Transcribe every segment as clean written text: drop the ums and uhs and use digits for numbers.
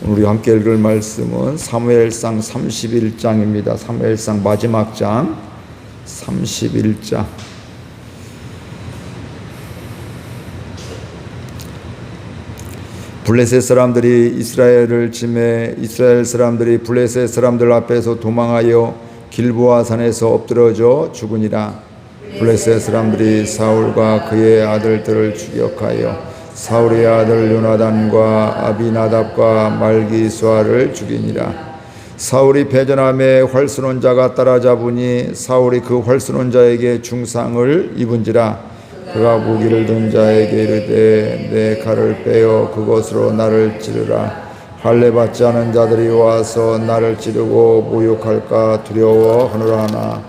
오늘 우리 함께 읽을 말씀은 사무엘상 31장입니다. 사무엘상 마지막 장 31장. 블레셋 사람들이 이스라엘을 침해 이스라엘 사람들이 블레셋 사람들 앞에서 도망하여 길보아 산에서 엎드러져 죽으니라. 블레셋 사람들이 사울과 그의 아들들을 추격하여 사울의 아들 요나단과 아비나답과 말기수아를 죽이니라. 사울이 패전함에 활수론자가 따라잡으니 사울이 그 활수론자에게 중상을 입은지라. 그가 무기를 든 자에게 이르되 내 칼을 빼어 그것으로 나를 찌르라. 할례 받지 않은 자들이 와서 나를 찌르고 모욕할까 두려워하노라 하나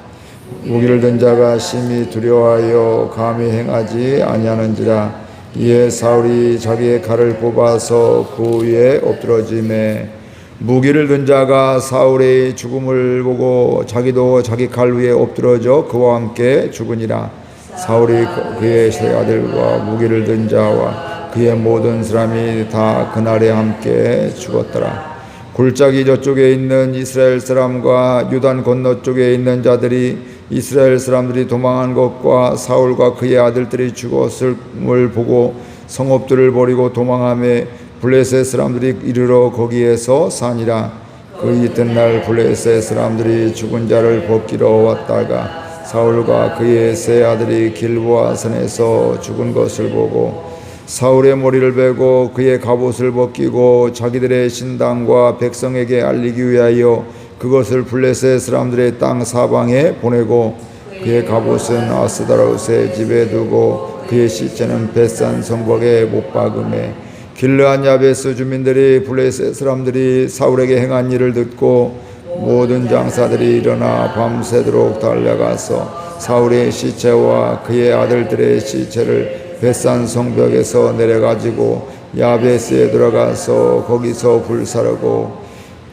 무기를 든 자가 심히 두려워하여 감히 행하지 아니하는지라. 이에 사울이 자기의 칼을 뽑아서 그 위에 엎드러지매 무기를 든 자가 사울의 죽음을 보고 자기도 자기 칼 위에 엎드러져 그와 함께 죽으니라. 사울이 그의 세 아들과 무기를 든 자와 그의 모든 사람이 다 그날에 함께 죽었더라. 골짜기 저쪽에 있는 이스라엘 사람과 요단 건너쪽에 있는 자들이 이스라엘 사람들이 도망한 것과 사울과 그의 아들들이 죽었음을 보고 성읍들을 버리고 도망하며 블레셋 사람들이 이르러 거기에서 사니라. 그 이튿날 블레셋 사람들이 죽은 자를 벗기러 왔다가 사울과 그의 세 아들이 길보아 산에서 죽은 것을 보고 사울의 머리를 베고 그의 갑옷을 벗기고 자기들의 신당과 백성에게 알리기 위하여 그것을 블레셋 사람들의 땅 사방에 보내고 그의 갑옷은 아스다롯의 집에 두고 그의 시체는 벳산 성벽에 못 박음에 길르앗 야베스 주민들이 블레셋 사람들이 사울에게 행한 일을 듣고 모든 장사들이 일어나 밤새도록 달려가서 사울의 시체와 그의 아들들의 시체를 벳산 성벽에서 내려가지고 야베스에 들어가서 거기서 불사르고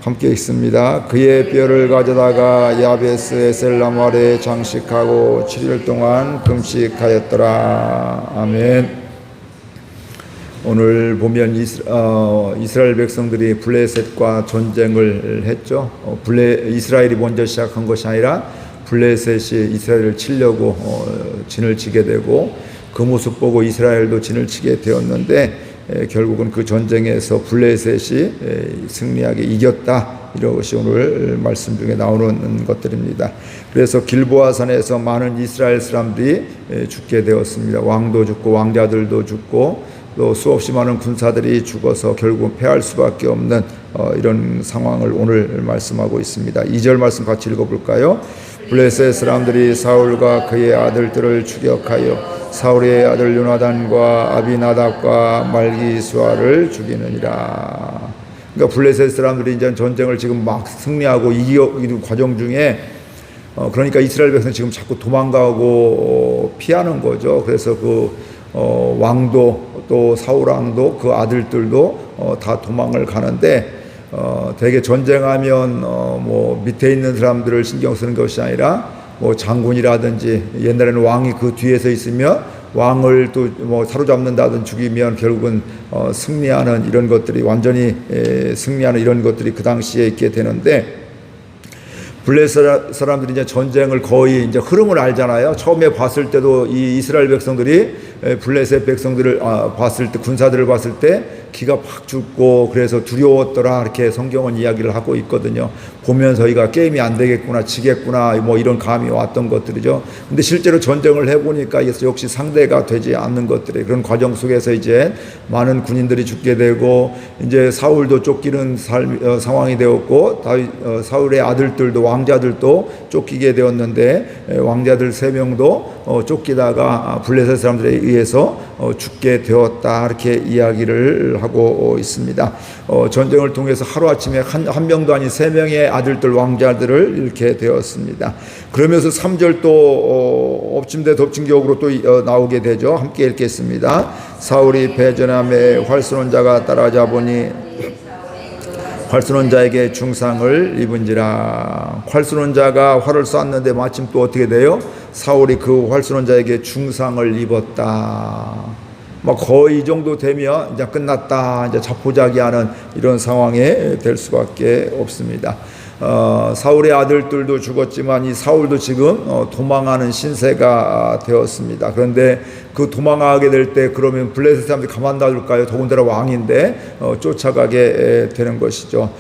함께 읽습니다. 그의 뼈를 가져다가 야베스 에셀람 아래에 장식하고 7일 동안 금식하였더라. 아멘. 오늘 보면 이스라엘 백성들이 블레셋과 전쟁을 했죠. 이스라엘이 먼저 시작한 것이 아니라 블레셋이 이스라엘을 치려고 진을 치게 되고 그 모습 보고 이스라엘도 진을 치게 되었는데 결국은 그 전쟁에서 블레셋이 승리하게 이겼다. 이런 것이 오늘 말씀 중에 나오는 것들입니다. 그래서 길보아 산에서 많은 이스라엘 사람들이 죽게 되었습니다. 왕도 죽고 왕자들도 죽고 또 수없이 많은 군사들이 죽어서 결국 패할 수밖에 없는 이런 상황을 오늘 말씀하고 있습니다. 2절 말씀 같이 읽어볼까요? 블레셋 사람들이 사울과 그의 아들들을 추격하여 사울의 아들 요나단과 아비나답과 말기수아를 죽이느니라. 그러니까 블레셋 사람들이 이제 전쟁을 지금 막 승리하고 이기는 과정 중에 그러니까 이스라엘 백성은 지금 자꾸 도망가고 피하는 거죠. 그래서 그 왕도 또 사울 왕도 그 아들들도 다 도망을 가는데 대개 전쟁하면 뭐 밑에 있는 사람들을 신경 쓰는 것이 아니라 뭐 장군이라든지 옛날에는 왕이 그 뒤에서 있으면 왕을 또 뭐 사로잡는다든 죽이면 결국은 승리하는 이런 것들이 완전히 승리하는 이런 것들이 그 당시에 있게 되는데 블레셋 사람들이 이제 전쟁을 거의 이제 흐름을 알잖아요. 처음에 봤을 때도 이 이스라엘 백성들이 블레셋 백성들을 봤을 때 군사들을 봤을 때 기가 팍 죽고 그래서 두려웠더라 이렇게 성경은 이야기를 하고 있거든요. 보면서 저희가 게임이 안 되겠구나 지겠구나 뭐 이런 감이 왔던 것들이죠. 근데 실제로 전쟁을 해보니까 역시 상대가 되지 않는 것들이 그런 과정 속에서 이제 많은 군인들이 죽게 되고 이제 사울도 쫓기는 상황이 되었고 사울의 아들들도 왕자들도 쫓기게 되었는데 왕자들 3명도 쫓기다가 블레셋 사람들에 의해서 죽게 되었다 이렇게 이야기를 하고 있습니다. 전쟁을 통해서 하루아침에 한 명도 아닌 3명의 아들들 왕자들을 잃게 되었습니다. 그러면서 3절 또 엎침대 덮친 격으로 또 나오게 되죠. 함께 읽겠습니다. 사울이 패전함에 활수론자가 따라잡으니 활수론자에게 중상을 입은지라. 활수론자가 활을 쐈는데 마침 또 어떻게 돼요? 사울이 그 활수론자에게 중상을 입었다. 막 거의 이 정도 되면 이제 끝났다, 이제 자포자기하는 이런 상황에 될 수밖에 없습니다. 사울의 아들들도 죽었지만 이 사울도 지금 도망하는 신세가 되었습니다. 그런데 그 도망하게 될 때 그러면 블레셋 사람들이 가만 놔둘까요? 더군다나 왕인데 쫓아가게 되는 것이죠.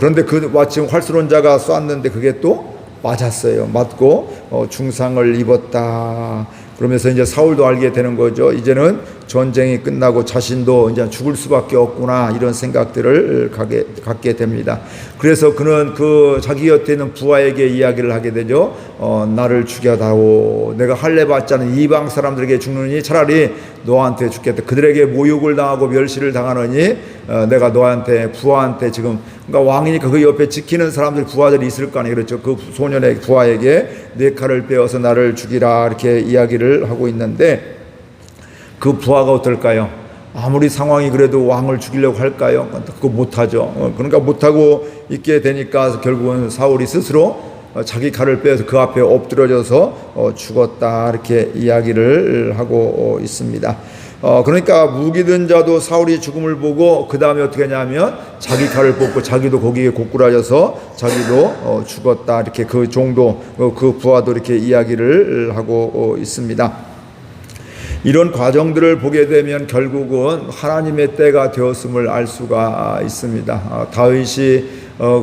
그런데 그 마침 활수론자가 쐈는데 그게 또 맞았어요. 맞고 중상을 입었다. 그러면서 이제 사울도 알게 되는 거죠. 이제는 전쟁이 끝나고 자신도 이제 죽을 수밖에 없구나, 이런 생각들을 갖게 됩니다. 그래서 그는 그 자기 곁에 있는 부하에게 이야기를 하게 되죠. 나를 죽여다오. 내가 할례 받지 않은 이방 사람들에게 죽느니 차라리 너한테 죽겠다. 그들에게 모욕을 당하고 멸시를 당하느니 내가 너한테, 부하한테 지금, 그러니까 왕이니까 그 옆에 지키는 사람들, 부하들이 있을 거 아니에요. 그렇죠. 그 소년의 부하에게 네 칼을 빼어서 나를 죽이라, 이렇게 이야기를 하고 있는데, 그 부하가 어떨까요? 아무리 상황이 그래도 왕을 죽이려고 할까요? 그거 못하죠. 그러니까 못하고 있게 되니까 결국은 사울이 스스로 자기 칼을 빼서 그 앞에 엎드려져서 죽었다, 이렇게 이야기를 하고 있습니다. 그러니까 무기든 자도 사울이 죽음을 보고 그 다음에 어떻게 하냐면 자기 칼을 뽑고 자기도 거기에 고꾸라져서 자기도 죽었다, 이렇게 그 정도, 그 부하도 이렇게 이야기를 하고 있습니다. 이런 과정들을 보게 되면 결국은 하나님의 때가 되었음을 알 수가 있습니다. 다윗이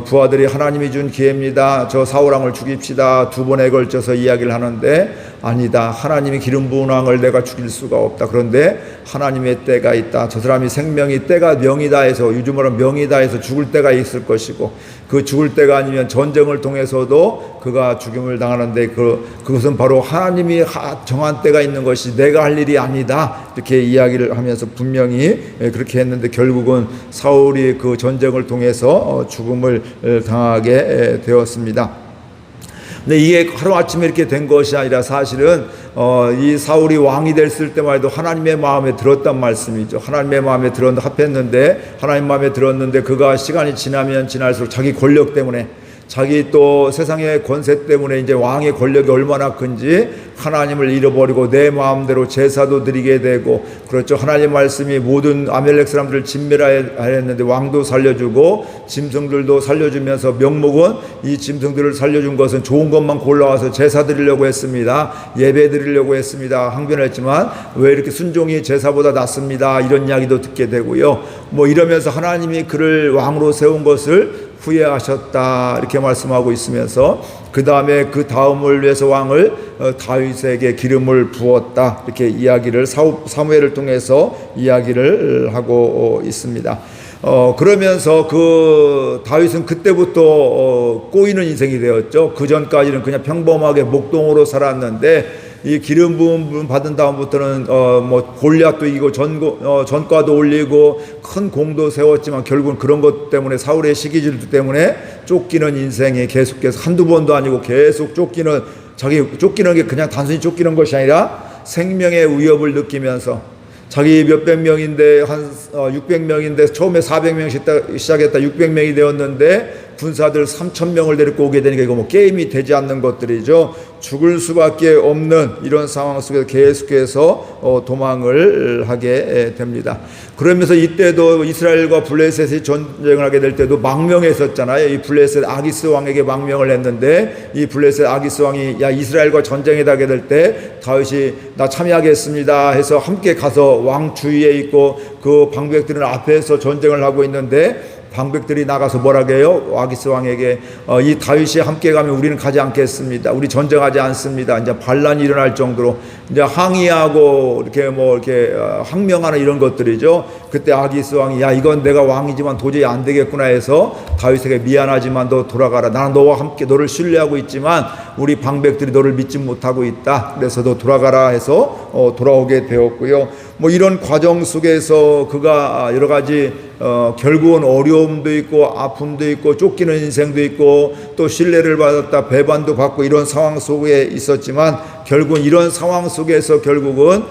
부하들이 하나님이 준 기회입니다, 저 사울왕을 죽입시다, 두 번에 걸쳐서 이야기를 하는데, 아니다, 하나님이 기름 부은 왕을 내가 죽일 수가 없다. 그런데 하나님의 때가 있다. 저 사람이 생명이 때가 명이다 해서, 요즘으로 명이다 해서 죽을 때가 있을 것이고, 그 죽을 때가 아니면 전쟁을 통해서도 그가 죽임을 당하는데 그것은 바로 하나님이 정한 때가 있는 것이 내가 할 일이 아니다, 이렇게 이야기를 하면서 분명히 그렇게 했는데, 결국은 사울이 그 전쟁을 통해서 죽음을 당하게 되었습니다. 근데 이게 하루아침에 이렇게 된 것이 아니라 사실은 이 사울이 왕이 됐을 때만 해도 하나님의 마음에 들었단 말씀이죠. 하나님의 마음에 합했는데, 하나님 마음에 들었는데 그가 시간이 지나면 지날수록 자기 권력 때문에, 자기 또 세상의 권세 때문에 이제 왕의 권력이 얼마나 큰지 하나님을 잃어버리고 내 마음대로 제사도 드리게 되고, 그렇죠. 하나님 말씀이 모든 아멜렉 사람들을 진멸하였는데 왕도 살려주고 짐승들도 살려주면서, 명목은 이 짐승들을 살려준 것은 좋은 것만 골라와서 제사 드리려고 했습니다, 예배 드리려고 했습니다, 항변했지만 왜 이렇게 순종이 제사보다 낫습니다, 이런 이야기도 듣게 되고요. 뭐 이러면서 하나님이 그를 왕으로 세운 것을 후회하셨다, 이렇게 말씀하고 있으면서 그 다음에 그 다음을 위해서 왕을 다윗에게 기름을 부었다, 이렇게 이야기를 사무엘을 통해서 이야기를 하고 있습니다. 그러면서 그 다윗은 그때부터 꼬이는 인생이 되었죠. 그 전까지는 그냥 평범하게 목동으로 살았는데, 이 기름 부음 받은 다음부터는 뭐 골리앗도 이기고 전과도 올리고 큰 공도 세웠지만 결국은 그런 것 때문에, 사울의 시기질투 때문에 쫓기는 인생이 계속해서 한두 번도 아니고 계속 쫓기는 게 그냥 단순히 쫓기는 것이 아니라 생명의 위협을 느끼면서, 자기 몇백 명인데 한 600명인데 처음에 400명 시작했다 600명이 되었는데 군사들 3,000명을 데리고 오게 되니까 이거 뭐 게임이 되지 않는 것들이죠. 죽을 수밖에 없는 이런 상황 속에서 계속해서 도망을 하게 됩니다. 그러면서 이때도 이스라엘과 블레셋이 전쟁을 하게 될 때도 망명했었잖아요. 이 블레셋 아기스 왕에게 망명을 했는데, 이 블레셋 아기스 왕이 야 이스라엘과 전쟁에 하게 될 때 다윗이 나 참여하겠습니다 해서 함께 가서 왕 주위에 있고 그 방백들은 앞에서 전쟁을 하고 있는데, 방백들이 나가서 뭐라고 해요? 아기스 왕에게 이 다윗이 함께 가면 우리는 가지 않겠습니다, 우리 전쟁하지 않습니다. 이제 반란이 일어날 정도로 이제 항의하고 이렇게 항명하는 이런 것들이죠. 그때 아기스 왕이 야 이건 내가 왕이지만 도저히 안 되겠구나 해서 다윗에게 미안하지만 너 돌아가라, 나는 너와 함께 너를 신뢰하고 있지만 우리 방백들이 너를 믿지 못하고 있다, 그래서 너 돌아가라 해서 돌아오게 되었고요. 뭐 이런 과정 속에서 그가 여러 가지 결국은 어려움도 있고 아픔도 있고 쫓기는 인생도 있고 또 신뢰를 받았다 배반도 받고 이런 상황 속에 있었지만, 결국은 이런 상황 속에서 결국은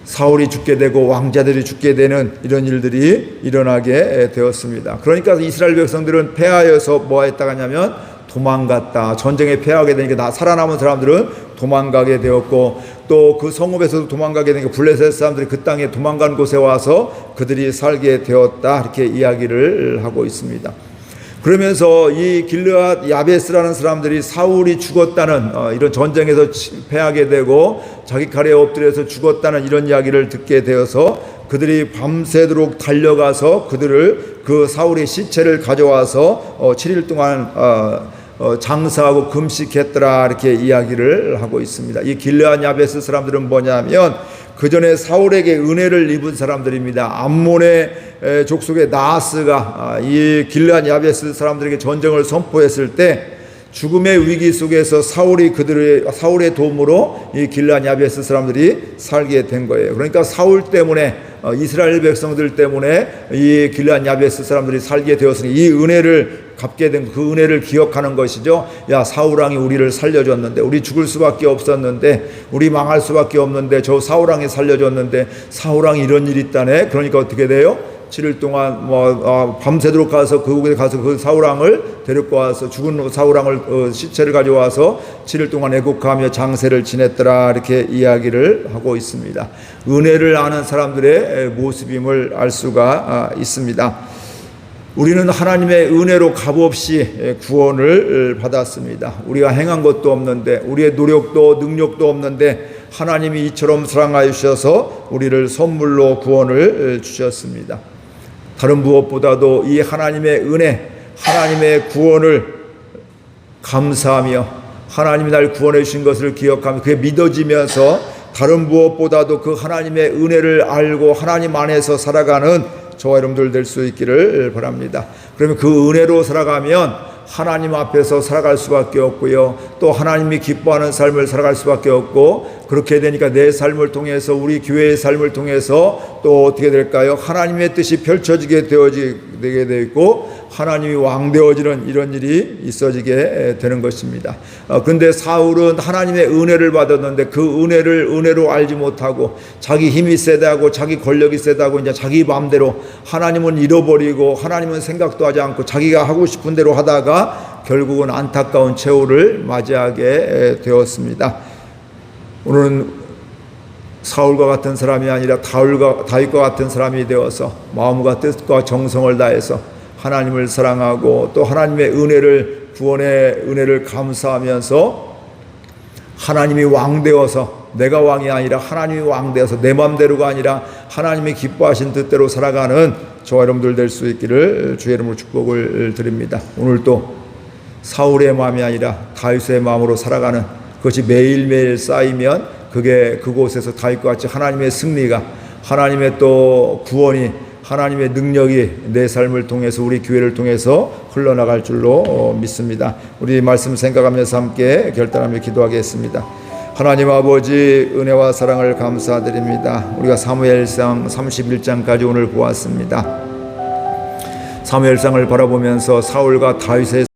사울이 죽게 되고 왕자들이 죽게 되는 이런 일들이 일어나게 되었습니다. 그러니까 이스라엘 백성들은 패하여서 뭐 했다가 하냐면 도망갔다. 전쟁에 패하게 되니까 살아남은 사람들은 도망가게 되었고, 또 그 성읍에서도 도망가게 되니까 블레셋 사람들이 그 땅에 도망간 곳에 와서 그들이 살게 되었다. 이렇게 이야기를 하고 있습니다. 그러면서 이 길르앗 야베스라는 사람들이 사울이 죽었다는 이런 전쟁에서 패하게 되고 자기 칼에 엎드려서 죽었다는 이런 이야기를 듣게 되어서 그들이 밤새도록 달려가서 그들을 그 사울의 시체를 가져와서 7일 동안 장사하고 금식했더라. 이렇게 이야기를 하고 있습니다. 이 길르앗 야베스 사람들은 뭐냐면 그 전에 사울에게 은혜를 입은 사람들입니다. 암몬의 족속의 나하스가 이 길르앗 야베스 사람들에게 전쟁을 선포했을 때 죽음의 위기 속에서 사울의 도움으로 이 길르앗 야베스 사람들이 살게 된 거예요. 그러니까 사울 때문에 이스라엘 백성들 때문에 이 길르앗 야베스 사람들이 살게 되었으니 이 은혜를 갚게 된 그 은혜를 기억하는 것이죠. 야, 사울왕이 우리를 살려줬는데, 우리 죽을 수밖에 없었는데, 우리 망할 수밖에 없는데 저 사울왕이 살려줬는데 사울왕이 이런 일이 있다네. 그러니까 어떻게 돼요? 7일 동안 밤새도록 가서 그곳에 가서 그 사울왕을 데리고 와서 죽은 사울왕을 시체를 가져와서 7일 동안 애국하며 장세를 지냈더라. 이렇게 이야기를 하고 있습니다. 은혜를 아는 사람들의 모습임을 알 수가 있습니다. 우리는 하나님의 은혜로 값없이 구원을 받았습니다. 우리가 행한 것도 없는데, 우리의 노력도 능력도 없는데 하나님이 이처럼 사랑하여 주셔서 우리를 선물로 구원을 주셨습니다. 다른 무엇보다도 이 하나님의 은혜, 하나님의 구원을 감사하며 하나님이 날 구원해 주신 것을 기억하며 그게 믿어지면서 다른 무엇보다도 그 하나님의 은혜를 알고 하나님 안에서 살아가는 저와 여러분들 될 수 있기를 바랍니다. 그러면 그 은혜로 살아가면 하나님 앞에서 살아갈 수밖에 없고요. 또 하나님이 기뻐하는 삶을 살아갈 수밖에 없고, 그렇게 되니까 내 삶을 통해서, 우리 교회의 삶을 통해서 또 어떻게 될까요? 하나님의 뜻이 펼쳐지게 되게 되어 있고 하나님이 왕되어지는 이런 일이 있어지게 되는 것입니다. 그런데 사울은 하나님의 은혜를 받았는데 그 은혜를 은혜로 알지 못하고 자기 힘이 세다고 자기 권력이 세다고 이제 자기 마음대로 하나님은 잃어버리고 하나님은 생각도 하지 않고 자기가 하고 싶은 대로 하다가 결국은 안타까운 최후를 맞이하게 되었습니다. 오늘은 사울과 같은 사람이 아니라 다윗과 같은 사람이 되어서 마음과 뜻과 정성을 다해서 하나님을 사랑하고 또 하나님의 은혜를, 구원의 은혜를 감사하면서 하나님이 왕되어서, 내가 왕이 아니라 하나님이 왕되어서 내 맘대로가 아니라 하나님이 기뻐하신 뜻대로 살아가는 저와 여러분들 될 수 있기를 주의 이름으로 축복을 드립니다. 오늘도 사울의 마음이 아니라 다윗의 마음으로 살아가는 그것이 매일매일 쌓이면 그게 그곳에서 다윗과 같이 하나님의 승리가, 하나님의 또 구원이, 하나님의 능력이 내 삶을 통해서, 우리 교회를 통해서 흘러나갈 줄로 믿습니다. 우리 말씀 생각하면서 함께 결단하며 기도하겠습니다. 하나님 아버지, 은혜와 사랑을 감사드립니다. 우리가 사무엘상 31장까지 오늘 보았습니다. 사무엘상을 바라보면서 사울과 다윗의